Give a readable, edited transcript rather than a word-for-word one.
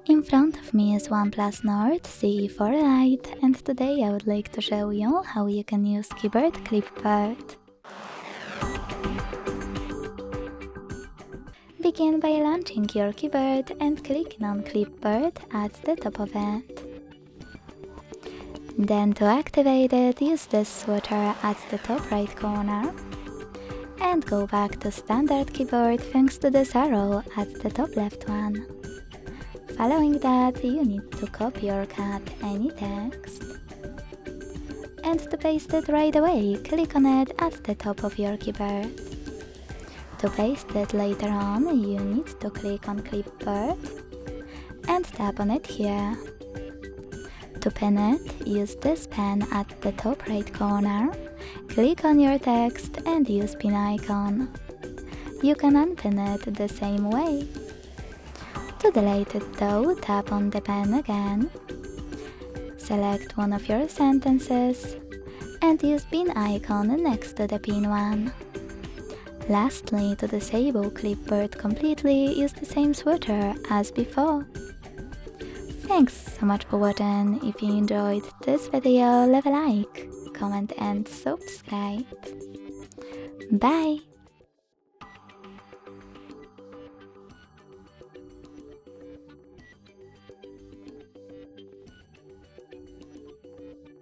In front of me is OnePlus Nord CE4 Lite, and today I would like to show you how you can use keyboard Clipboard. Begin by launching your keyboard and clicking on Clipboard at the top of it. Then to activate it, use this switcher at the top right corner. And go back to standard keyboard thanks to this arrow at the top left one. Following that, you need to copy or cut any text. And to paste it right away, click on it at the top of your keyboard. To paste it later on, you need to click on Clipboard and tap on it here. To pin it, use this pen at the top right corner, click on your text and use pin icon. You can unpin it the same way. To delete it though, tap on the pen again, select one of your sentences and use pin icon next to the pin one. Lastly, to disable Clipboard completely, use the same switcher as before. Thanks so much for watching. If you enjoyed this video, leave a like, comment and subscribe. Bye!